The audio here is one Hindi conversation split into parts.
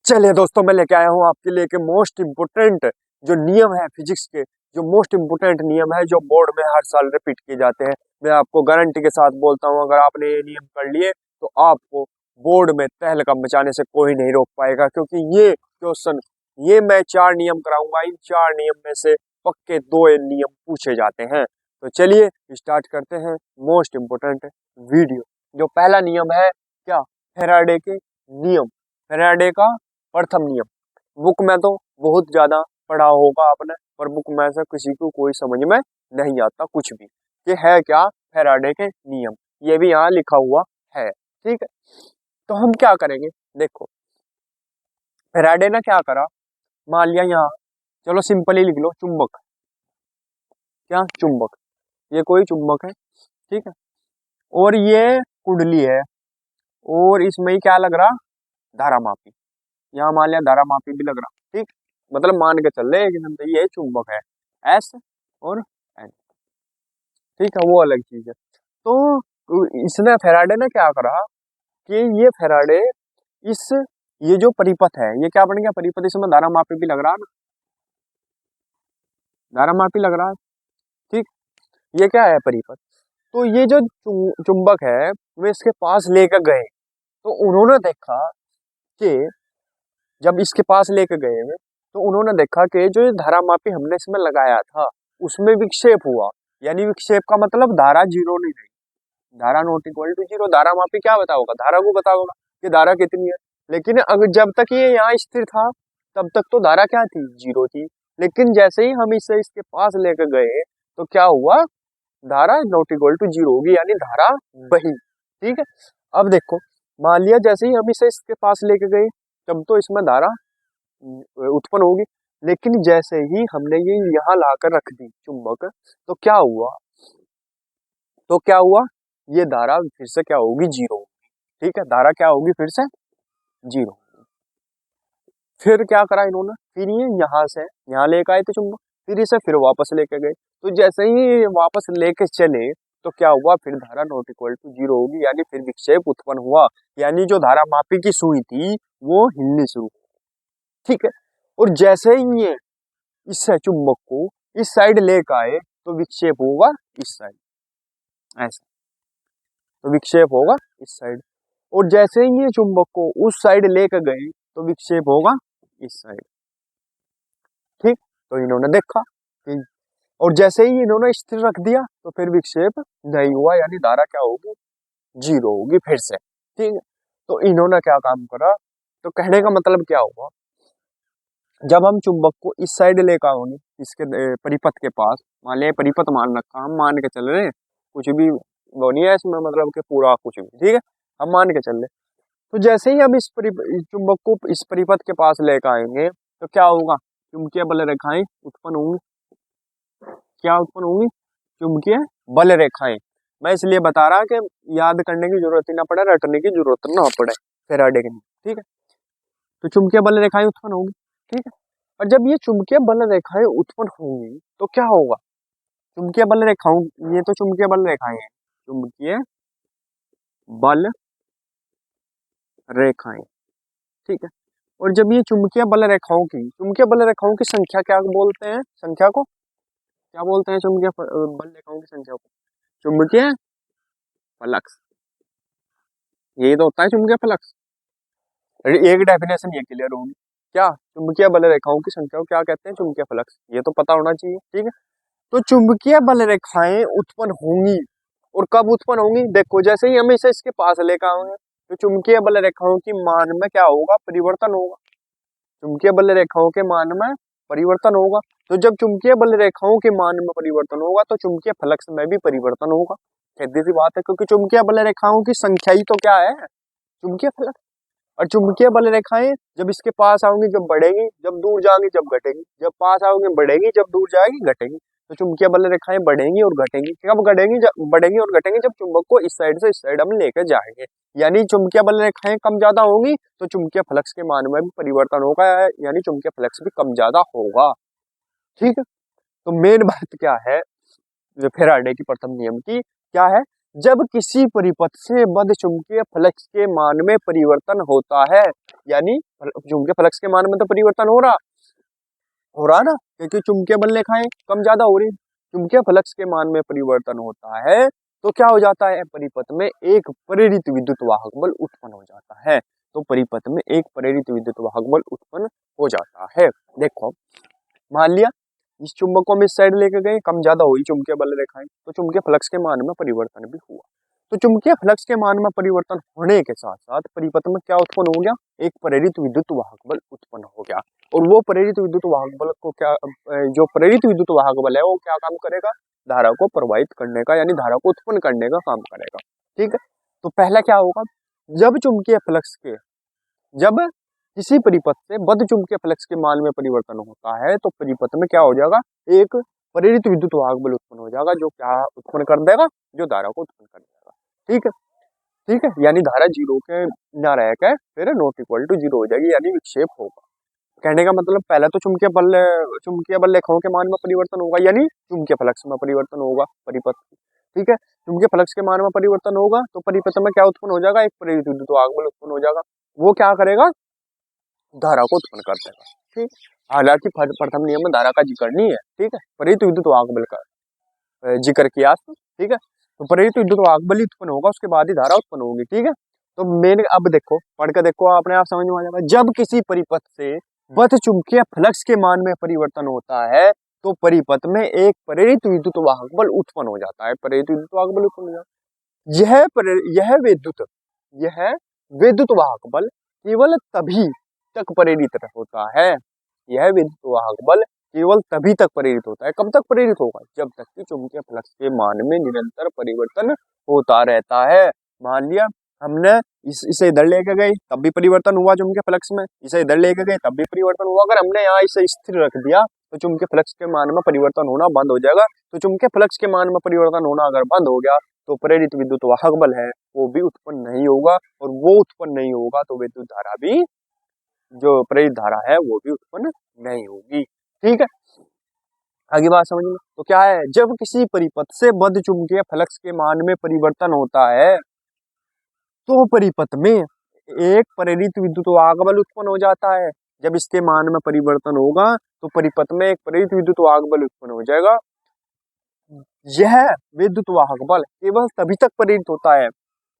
चलिए दोस्तों, मैं लेके आया हूँ आपके लिए मोस्ट इम्पोर्टेंट जो नियम है फिजिक्स के, जो मोस्ट इम्पोर्टेंट नियम है जो बोर्ड में हर साल रिपीट किए जाते हैं। मैं आपको गारंटी के साथ बोलता हूँ, अगर आपने ये नियम कर लिए तो आपको बोर्ड में तहलका मचाने से कोई नहीं रोक पाएगा, क्योंकि ये मैं 4 नियम कराऊंगा। इन 4 नियम में से पक्के 2 नियम पूछे जाते हैं। तो चलिए स्टार्ट करते हैं मोस्ट इम्पोर्टेंट वीडियो। जो पहला नियम है, क्या? फैराडे के नियम। फैराडे का प्रथम नियम। बुक में तो बहुत ज्यादा पढ़ा होगा आपने, पर बुक में से किसी को कोई समझ में नहीं आता कुछ भी कि है क्या फैराडे के नियम। ये भी यहाँ लिखा हुआ है, ठीक है। तो हम क्या करेंगे, देखो फैराडे ने क्या करा। मान लिया यहाँ, चलो सिंपल ही लिख लो, चुंबक। क्या? चुंबक। ये कोई चुंबक है, ठीक है। और ये कुंडली है, और इसमें ही क्या लग रहा? धारामापी। यहाँ मान लिया धारामापी भी लग रहा, ठीक। मतलब मान के चल रहे एकदम तो ये चुंबक है, एस और एन, ठीक है। वो अलग चीज है। तो इसने फैराडे ने क्या करा कि ये फैराडे इस ये जो परिपथ है, ये क्या बन गया? परिपथ। इसमें धारामापी भी लग रहा है ना, धारामापी लग रहा है, ठीक। ये क्या है? परिपथ। तो ये जो चुंबक है, वे इसके पास लेकर गए, तो उन्होंने देखा कि जब इसके पास लेके गए वे, तो उन्होंने देखा कि जो ये धारामापी हमने इसमें लगाया था उसमें विक्षेप हुआ। यानी विक्षेप का मतलब धारा जीरो नहीं रही, धारा नॉट इक्वल टू जीरो। धारामापी क्या बताओगा? धारा को बताओगा कि धारा कितनी है। लेकिन अगर जब तक ये यहाँ स्थिर था तब तक तो धारा क्या थी? जीरो थी। लेकिन जैसे ही हम इसे इसके पास लेकर गए तो क्या हुआ? धारा नॉट इक्वल टू जीरो होगी, यानी धारा बही, ठीक है। अब देखो, मान लिया जैसे ही हम इसे इसके पास लेके गए तब तो इसमें धारा उत्पन्न होगी। लेकिन जैसे ही हमने ये यहाँ लाकर रख दी चुंबक, तो क्या हुआ? ये धारा फिर से क्या होगी? जीरो होगी, ठीक है। धारा क्या होगी? फिर से जीरो। फिर क्या करा इन्होंने? फिर ये यहाँ से यहाँ लेकर आए थे चुंबक, फिर इसे फिर वापस लेके गए। तो जैसे ही वापस लेके चले तो क्या हुआ? फिर धारा नॉट इक्वल टू जीरो होगी, यानी फिर विक्षेप उत्पन्न हुआ। यानी जो धारा मापी की सुई थी वो हिलनी शुरू, ठीक है। और जैसे ही ये इस चुंबक को इस साइड लेकर आए तो विक्षेप होगा इस साइड, ऐसा। तो विक्षेप होगा इस साइड। और जैसे ही ये चुंबक को उस साइड लेकर गए तो विक्षेप होगा इस साइड, ठीक। तो इन्होंने देखा कि, और जैसे ही इन्होंने स्थिर रख दिया तो फिर विक्षेप नहीं हुआ, यानी धारा क्या होगी? जीरो होगी फिर से, ठीक है। तो इन्होंने क्या काम करा? तो कहने का मतलब क्या हुआ? जब हम चुंबक को इस साइड लेकर आओगे इसके परिपथ के पास, मान लिया परिपथ मान रखा, हम मान के चल रहे हैं, कुछ भी वो नहीं है इसमें, मतलब कि पूरा कुछ भी, ठीक है, हम मान के चल रहे। तो जैसे ही हम इस चुंबक को इस परिपथ के पास लेकर आएंगे तो क्या होगा? चुंबकीय बल रेखाएं उत्पन्न होंगी। क्या उत्पन्न होंगी? चुंबकीय बल रेखाएं। मैं इसलिए बता रहा कि याद करने की जरूरत ही ना पड़े, रटने की जरूरत ना पड़े फैराडे के नियम, ठीक है। तो चुंबकीय बल रेखाएं उत्पन्न होंगी, ठीक है। और जब ये चुंबकीय बल रेखाएं उत्पन्न होंगी तो क्या होगा? चुंबकीय बल रेखाओं, ये तो चुंबकीय बल रेखाएं हैं, चुंबकीय बल रेखाएं, ठीक है। और जब ये चुंबकीय बल रेखाओं की संख्या क्या बोलते हैं? संख्या को क्या बोलते हैं? बल रेखाओं की संख्या को चुंबकीय फ्लक्स। यही तो होता है चुंबकीय फ्लक्स। एक डेफिनेशन ये क्लियर होगी, क्या? चुंबकीय बल रेखाओं की संख्या को क्या कहते हैं? चुंबकीय फ्लक्स। ये तो पता होना चाहिए, ठीक है। तो चुंबकीय बल रेखाएं उत्पन्न होंगी, और कब उत्पन्न होंगी? देखो, जैसे ही हम इसे इसके पास लेकर आएंगे तो चुंबकीय बल रेखाओं की मान में क्या होगा? परिवर्तन होगा। चुंबकीय बल रेखाओं के मान में परिवर्तन होगा। तो जब चुंबकीय बल रेखाओं के मान में परिवर्तन होगा तो चुंबकीय फ्लक्स में भी परिवर्तन होगा। सीधी सी बात है, क्योंकि चुंबकीय बल रेखाओं की संख्या ही तो क्या है? चुंबकीय फ्लक्स। और चुंबकीय बल रेखाएं जब इसके पास आओगी जब बढ़ेगी, जब दूर जाएंगी जब घटेगी, जब पास आओगे बढ़ेगी, जब दूर जाएगी घटेगी। तो चुंबकीय बल रेखाएं बढ़ेंगी और घटेंगी। कब बढ़ेंगी? जब बढ़ेंगी और घटेंगी जब चुंबक को इस साइड से इस साइड हम लेकर जाएंगे। यानी चुंबकीय बल रेखाएं कम ज्यादा होंगी तो चुंबकीय फ्लक्स के मान में भी परिवर्तन होगा, यानी चुंबकीय फ्लक्स भी कम ज्यादा होगा, ठीक है। तो मेन बात क्या है जो फैराडे की प्रथम नियम की, क्या है? जब किसी परिपथ से बद्ध चुंबकीय फ्लक्स के मान में परिवर्तन होता है, यानी चुंबकीय फ्लक्स के मान में तो परिवर्तन हो रहा ना, क्योंकि चुंबकीय बल रेखाएं कम ज्यादा हो रही, चुंबकीय फ्लक्स के मान में परिवर्तन होता है तो क्या हो जाता है, परिपथ में एक प्रेरित विद्युत वाहक बल उत्पन्न हो जाता है। तो परिपथ में एक प्रेरित विद्युत वाहक बल उत्पन्न हो जाता है। देखो मान लिया इस चुंबक को हम इस साइड लेके गए, कम ज्यादा हुई चुंबकीय बल रेखाएं, तो चुंबकीय फ्लक्स के मान में परिवर्तन भी हुआ। तो चुंबकीय फ्लक्स के मान में परिवर्तन होने के साथ साथ परिपथ में क्या उत्पन्न हो गया, एक प्रेरित विद्युत वाहक बल उत्पन्न हो गया। और वो प्रेरित विद्युत वाहक बल को क्या, जो प्रेरित विद्युत वाहक बल है वो क्या काम करेगा, धारा को प्रवाहित करने का यानी धारा को उत्पन्न करने का काम करेगा। ठीक है, तो पहला क्या होगा, जब किसी परिपथ से बद्ध चुंबकीय फ्लक्स के मान में परिवर्तन होता है तो परिपथ में क्या हो जाएगा, एक प्रेरित विद्युत वाहक बल उत्पन्न हो जाएगा, जो क्या उत्पन्न कर देगा, जो धारा को उत्पन्न कर देगा। ठीक है, ठीक है, यानी धारा जीरो के ना रह के फिर नॉट इक्वल टू जीरो हो जाएगी, यानी विक्षेप होगा। कहने का मतलब पहले तो चुंबकीय बल रेखाओं के मान में परिवर्तन होगा, यानी चुंबकीय फ्लक्स में परिवर्तन होगा परिपथ। ठीक है, चुंबकीय फ्लक्स के मान में परिवर्तन होगा तो परिपथ में क्या उत्पन्न हो जाएगा, एक प्रेरित विद्युत वाहक बल उत्पन्न हो जाएगा। वो क्या करेगा, धारा को उत्पन्न कर देगा। ठीक, हालांकि प्रथम नियम में धारा का जिक्र नहीं है। ठीक है, प्रेरित विद्युत वाहक बल का जिक्र किया। ठीक है, तो प्रेरित विद्युत वाहक बल उत्पन्न होगा, उसके बाद ही धारा उत्पन्न होगी। ठीक है, तो मेन अब देखो पढ़ के देखो, अपने आप समझ में आ जाएगा। जब किसी परिपथ से बद्ध चुंबकीय फ्लक्स के मान में परिवर्तन होता है तो परिपथ में एक प्रेरित विद्युत वाहक बल उत्पन्न हो जाता है, प्रेरित विद्युत वाहक बल उत्पन्न हो जाता है। यह विद्युत वाहक बल केवल तभी तक प्रेरित होता है, यह विद्युत वाहक बल केवल तभी तक प्रेरित होता है। कब तक प्रेरित होगा, जब तक कि चुंबकीय फ्लक्स के मान में निरंतर परिवर्तन होता रहता है। मान लिया हमने इसे इधर लेके गए तब भी परिवर्तन हुआ चुंबकीय फ्लक्स में, इसे इधर लेके गए तब भी परिवर्तन हुआ। अगर हमने यहाँ इसे स्थिर रख दिया तो चुंबकीय फ्लक्स के मान में परिवर्तन होना बंद हो जाएगा। तो चुंबकीय फ्लक्स के मान में परिवर्तन होना अगर बंद हो गया तो प्रेरित विद्युत वाहक बल है वो भी उत्पन्न नहीं होगा, और वो उत्पन्न नहीं होगा तो विद्युत धारा भी, जो प्रेरित धारा है वो भी उत्पन्न नहीं होगी। ठीक है, आगे बात समझ में। तो क्या है, जब किसी परिपथ से बद्ध चुंबकीय फ्लक्स के मान में परिवर्तन होता है तो परिपथ में एक प्रेरित विद्युत वाहक बल उत्पन्न हो जाता है। जब इसके मान में परिवर्तन होगा तो परिपथ में एक प्रेरित विद्युत वाहक बल उत्पन्न हो जाएगा। यह विद्युत वाहक बल केवल तभी तक प्रेरित होता है,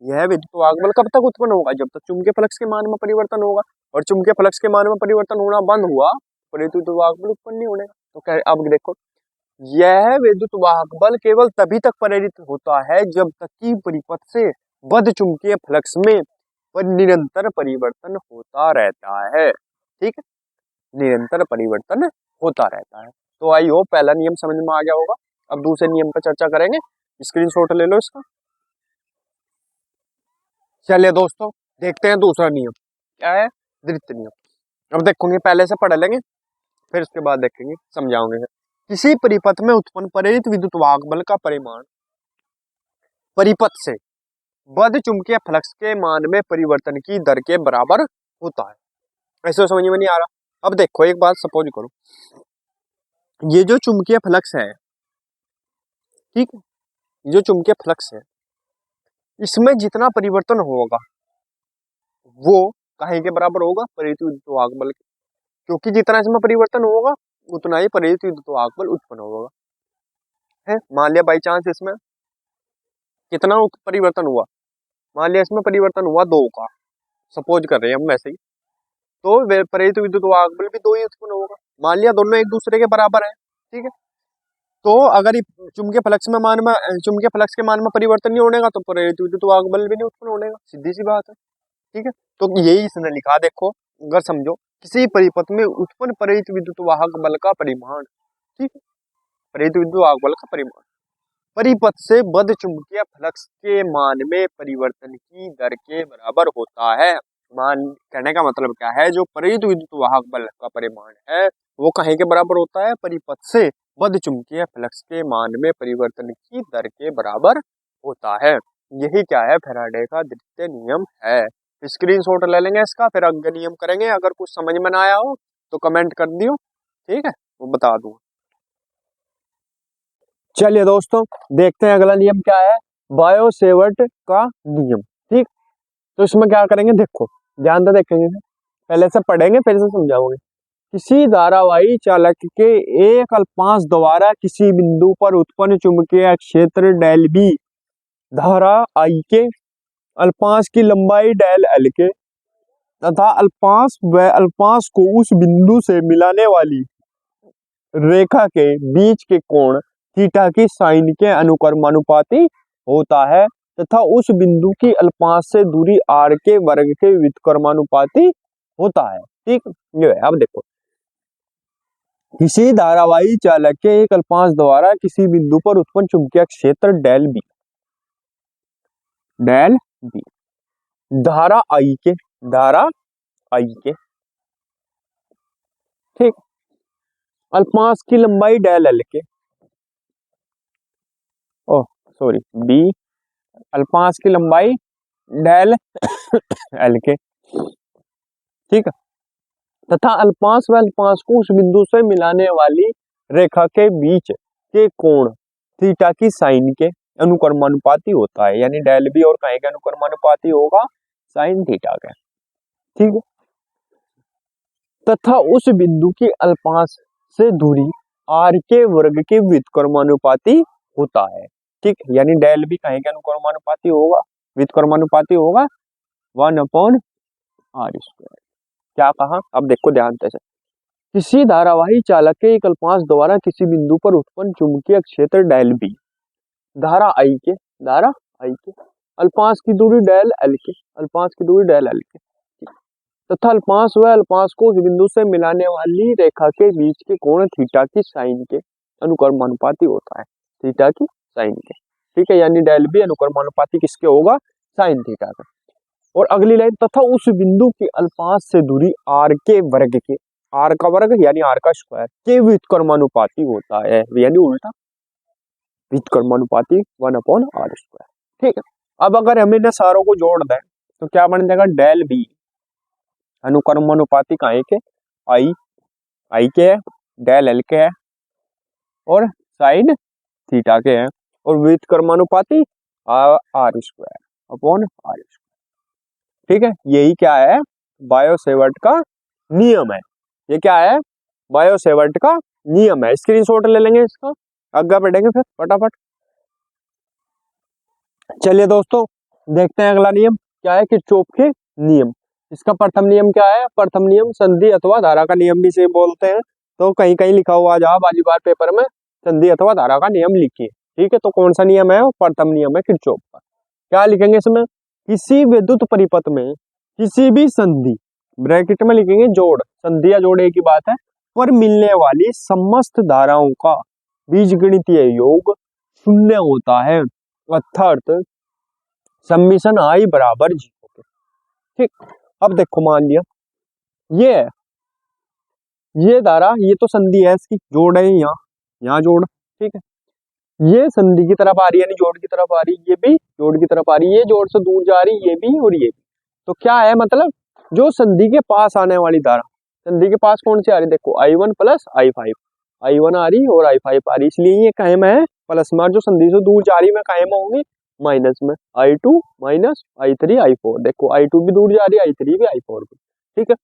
यह विद्युत वाहक बल कब तक उत्पन्न होगा, जब तक चुंबकीय फ्लक्स के मान में परिवर्तन होगा। और चुंबकीय फ्लक्स के मान में परिवर्तन होना बंद हुआ, प्रेरित विद्युत वाहक बल उत्पन्न नहीं होने। तो क्या अब देखो, यह विद्युत वाहक बल केवल तभी तक प्रेरित होता है जब तक कि परिपथ से बद्ध चुंबकीय फ्लक्स में निरंतर परिवर्तन होता रहता है। ठीक है, निरंतर परिवर्तन होता रहता है। तो आई होप पहला नियम समझ में आ गया होगा। अब दूसरे नियम पर चर्चा करेंगे, स्क्रीनशॉट ले लो इसका। चलिए दोस्तों देखते हैं दूसरा नियम क्या है, द्वितीय नियम। अब देखोगे पहले से पढ़ लेंगे फिर उसके बाद देखेंगे समझाओगे। किसी परिपथ में उत्पन्न प्रेरित विद्युत वाहक बल का परिमाण परिपथ से बद्ध चुंबकीय फ्लक्स के मान में परिवर्तन की दर के बराबर होता है। ऐसे समझ में नहीं आ रहा। अब देखो एक बात सपोज करो, ये जो चुंबकीय फ्लक्स है, ठीक है, जो चुंबकीय फ्लक्स है इसमें जितना परिवर्तन होगा वो काहे के बराबर होगा, प्रेरित विद्युत वाहक बल के, क्योंकि जितना इसमें परिवर्तन होगा उतना ही प्रेरित विद्युत वाहक बल उत्पन्न होगा। है, मान लिया बाई चांस इसमें कितना परिवर्तन हुआ, मान लिया इसमें परिवर्तन हुआ 2 का, सपोज कर रहे हैं हम वैसे ही, तो प्रेरित विद्युत वाहक बल भी 2 ही उत्पन्न होगा। मान लिया दोनों एक दूसरे के बराबर है। ठीक है, तो अगर चुंबकीय फ्लक्स के मान में परिवर्तन नहीं होने का तो प्रेरित विद्युत वाहक बल भी नहीं उत्पन्न होने का, सीधी सी बात है। ठीक है, तो यही इसने लिखा, देखो अगर समझो किसी परिपथ में उत्पन्न प्रेरित विद्युत वाहक बल का परिमाण, ठीक है, प्रेरित विद्युत वाहक बल का परिमाण परिपथ से बद्ध चुंबकीय फ्लक्स के मान में परिवर्तन की दर के बराबर होता है। मान कहने का मतलब क्या है, जो प्रेरित विद्युत वाहक बल का परिमाण है वो कहीं के बराबर होता है, परिपथ से बद्ध चुंबकीय फ्लक्स के मान में परिवर्तन की दर के बराबर होता है। यही क्या है, फैराडे का द्वितीय नियम है। स्क्रीनशॉट ले लेंगे इसका, फिर अगला नियम करेंगे। अगर कुछ समझ में ना आया हो तो कमेंट कर दियो, ठीक है, वो बता दूंगा। चलिए दोस्तों देखते हैं अगला नियम क्या है, बायो सेवर्ट का नियम। ठीक, तो इसमें क्या करेंगे, देखो ध्यान से देखेंगे, पहले से पढ़ेंगे फिर से समझाओगे। किसी धारावाही चालक के एक अल्पांश द्वारा किसी बिंदु पर उत्पन्न चुंबकीय क्षेत्र डेल बी धारा आई के अल्पांश की लंबाई डेल एल के तथा अल्पांश व अल्पांश को उस बिंदु से मिलाने वाली रेखा के बीच के कोण थीटा की साइन के अनुक्रमानुपाती होता है तथा उस बिंदु की अल्पांश से दूरी आर के वर्ग के व्युत्क्रमानुपाती होता है। ठीक, ये है। अब देखो, किसी धारावाही चालक के एक अल्पांश द्वारा किसी बिंदु पर उत्पन्न चुंबकीय क्षेत्र डेल बी धारा आई के ठीक, अल्पांश की लंबाई डेल एल के, ओह सॉरी बी, अल्पांश की लंबाई डेल एल के, ठीक है, तथा अल्पांश व अल्पांश को उस बिंदु से मिलाने वाली रेखा के बीच के कोण थीटा की साइन के अनुक्रमानुपाती होता है। यानी डेल बी और काहे के अनुक्रमानुपाती होगा, साइन थीटा के। ठीक है, तथा उस बिंदु की अल्पांश से दूरी आर के वर्ग के व्युत्क्रमानुपाती होता है। ठीक, यानी डेल बी काहे के अनुक्रमानुपाती होगा, व्युत्क्रमानुपाती होगा 1/r²। क्या कहा, अब देखो ध्यान से। किसी धारावाही चालक के एक अल्पांश द्वारा किसी बिंदु पर उत्पन्न चुंबकीय क्षेत्र डेल बी धारा आई के अल्पांश की दूरी डेल एल के तथा अल्पांश व अल्पांश को उस बिंदु से मिलाने वाली रेखा के बीच के कोण थीटा की साइन के अनुक्रमानुपाती होता है, थीटा की साइन के। ठीक है, यानी डेल बी अनुक्रमानुपाती किसके होगा, साइन थीटा का। और अगली लाइन, तथा उस बिंदु की अल्पांश से दूरी आर के वर्ग के, आर का वर्ग यानी आर का स्क्वायर के व्युत्क्रमानुपाती होता है, यानी उल्टा व्युत्क्रमानुपाती 1/r²। ठीक है, अब अगर हम इन सारों को जोड़ दें तो क्या बन जाएगा, डेल बी अनुक्रमानुपाती काहे के, आई के है, डेल एल के है और साइन थीटा के है, और व्युत्क्रमानुपाती r²/r²। ठीक है, यही क्या है, बायो सेवर्ट का नियम है। ये क्या है, बायो सेवर्ट का नियम है। स्क्रीनशॉट ले लेंगे इसका, आगे बढ़ेंगे फिर फटाफट। चलिए दोस्तों, देखते हैं अगला नियम क्या है, किरचॉफ के नियम। इसका प्रथम नियम क्या है, प्रथम नियम संधि अथवा धारा का नियम भी से बोलते हैं। तो कहीं कहीं लिखा हुआ जहाँ बाजी बार पेपर में संधि अथवा धारा का नियम लिखिए। ठीक है, तो कौन सा नियम है, प्रथम नियम है किरचॉफ का। क्या लिखेंगे इसमें, किसी विद्युत परिपथ में किसी भी संधि, ब्रैकेट में लिखेंगे जोड़, संधि या जोड़ एक ही बात है, पर मिलने वाली समस्त धाराओं का बीजगणितीय योग शून्य होता है, अर्थात समीशन आई बराबर 0। ठीक, अब देखो मान लिया ये धारा, ये तो संधि है, इसकी जोड़ है, यहाँ जोड़। ठीक है, ये संधि की तरफ आ रही है, यानी जोड़ की तरफ आ रही है, ये भी जोड़ की तरफ आ रही है, ये जोड़ से दूर जा रही है, ये भी और ये भी। तो क्या है मतलब, जो संधि के पास आने वाली धारा, संधि के पास कौन सी आ रही है, देखो I1 + I5, I1 आ रही और I5 आ रही, इसलिए ये कायम है प्लस में, जो संधि से दूर जा रही है कायम होंगी माइनस में, I2 - I3 I4। देखो I2 भी दूर जा रही है, I3 भी I4 भी। ठीक है,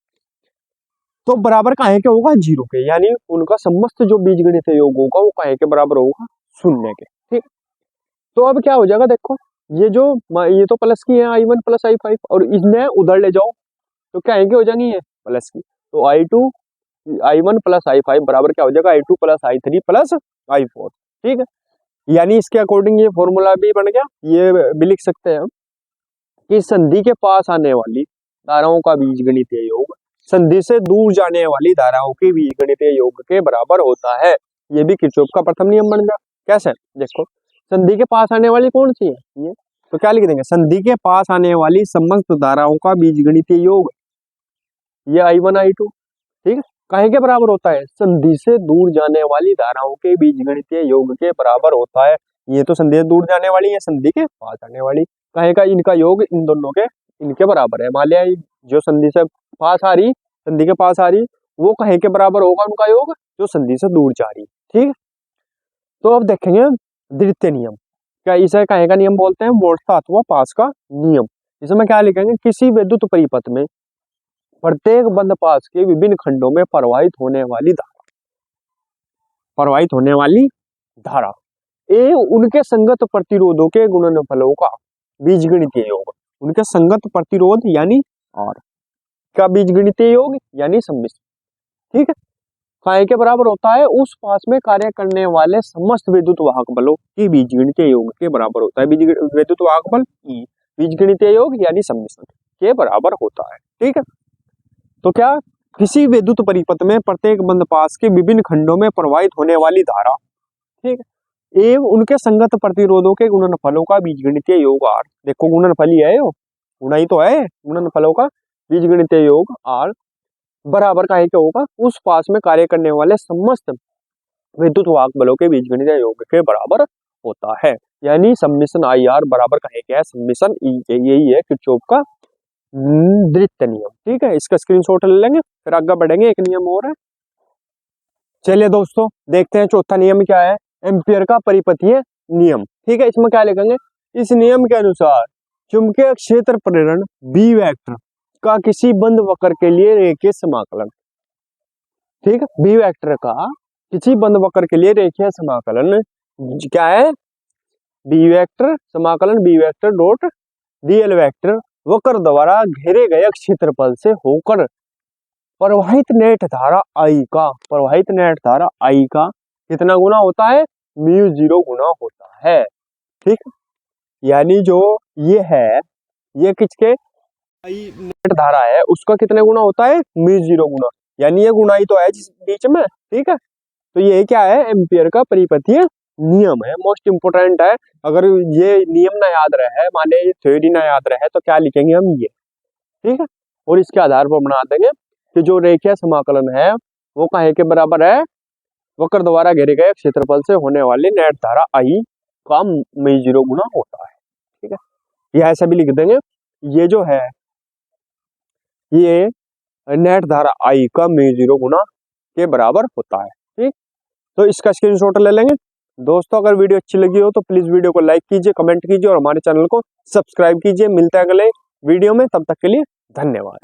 तो बराबर काहे के होगा, 0 के, यानी उनका समस्त जो बीजगणितीय योग होगा वो काहे के बराबर होगा, 0 के। ठीक, तो अब क्या हो जाएगा, देखो ये तो प्लस की है I1 + I5, और इन्हें उधर ले जाओ तो क्या है कि हो जाएंगी ये प्लस की, तो I1 + I5 बराबर क्या हो जाएगा, I2 + I3 + I4। ठीक है, यानी इसके अकॉर्डिंग ये फॉर्मूला भी बन गया। ये भी लिख सकते हैं हम कि संधि के पास आने वाली धाराओं का बीजगणितीय योग संधि से दूर जाने वाली धाराओं के बीजगणितीय योग के बराबर होता है। ये भी किरचॉफ का प्रथम नियम बन गया। कैसे, देखो संधि के पास आने वाली कौन सी है ये, तो क्या लिख देंगे, संधि के पास आने वाली समस्त धाराओं का बीजगणितीय योग, ये I1 I2। ठीक है, काहे के बराबर होता है, संधि से दूर जाने वाली धाराओं के बीजगणितीय योग के बराबर होता है। ये तो संधि से दूर जाने वाली है, संधि के पास आने वाली, काहे का, इनका योग इन दोनों के इनके बराबर है। मान लिया जो संधि से पास आ रही, संधि के पास आ रही, वो काहे के बराबर होगा उनका योग, जो संधि से दूर जा रही। ठीक है, तो अब देखेंगे द्वितीय नियम। क्या इसे कहे का नियम बोलते हैं? मोर्स का अथवा पास का नियम। इसमें क्या लिखेंगे? किसी विद्युत परिपथ में प्रत्येक बंद पास के विभिन्न खंडों में प्रवाहित होने वाली धारा ए उनके संगत प्रतिरोधों के गुणनफलों का बीजगणितीय योग। उनके संगत प्रतिरोध यानी आर का बीजगणितीय योग यानी सम्मिश्र। ठीक है, काय के बराबर होता है? उस पास में कार्य करने वाले समस्त विद्युत वाहक बलों की बीजगणितीय योग के बराबर होता है। विद्युत वाहक बल ई बीजगणितीय योग यानी सम्मिश्रण के बराबर होता है। ठीक है, तो क्या किसी विद्युत परिपथ में प्रत्येक बंद पास के विभिन्न खंडों में प्रवाहित होने वाली धारा, ठीक है, एवं उनके संगत प्रतिरोधों के गुणनफलों का बीजगणितीय योग आर। देखो गुणनफल ही है, यो गुणा ही तो है। गुणनफलों का बीजगणितीय योग आर बराबर का है क्या होगा? उस पास में कार्य करने वाले समस्त विद्युत वाहक बलों के बीजगणितीय योग के बराबर होता है। यानी सम्मिशन आई आर बराबर का है क्या है? सम्मिशन ई। यही है किरचॉफ का द्वितीय नियम। ठीक है, इसका स्क्रीनशॉट ले लेंगे, फिर आगे बढ़ेंगे। एक नियम और है, चलिए दोस्तों देखते हैं चौथा नियम क्या है। एम्पियर का परिपथीय नियम। ठीक है, इसमें क्या लिखेंगे? इस नियम के अनुसार चुंबकीय क्षेत्र प्रेरण बी वेक्टर का किसी बंद वक्र के लिए रेखीय समाकलन। ठीक है, बी वेक्टर का किसी बंद वक्र के लिए रेखीय समाकलन क्या है? बी वेक्टर समाकलन B vector dot DL vector वक्र द्वारा घेरे गए क्षेत्रफल से होकर प्रवाहित नेट धारा आई का कितना गुना होता है? म्यू 0 गुना होता है। ठीक, यानी जो ये है, ये किसके नेट धारा है उसका कितने गुना होता है? म्यू 0 गुना। यानी ये गुना ही तो है जिस बीच में। ठीक है, तो ये क्या है? एम्पियर का परिपथीय नियम है, मोस्ट इंपोर्टेंट है। अगर ये नियम ना याद रहे, माने ये थ्योरी ना याद रहे, तो क्या लिखेंगे हम? ये। ठीक है, और इसके आधार पर बना देंगे कि जो रेखीय समाकलन है वो काहे के बराबर है? वक्र द्वारा घेरे गए क्षेत्रफल से होने वाली नेट धारा आई का म्यू 0 गुना होता है। ठीक है, ये ऐसा भी लिख देंगे, ये जो है ये नेट धारा आई का म्यू 0 गुना के बराबर होता है। ठीक, तो इसका स्क्रीनशॉट ले लेंगे। दोस्तों अगर वीडियो अच्छी लगी हो तो प्लीज वीडियो को लाइक कीजिए, कमेंट कीजिए और हमारे चैनल को सब्सक्राइब कीजिए। मिलते हैं अगले वीडियो में, तब तक के लिए धन्यवाद।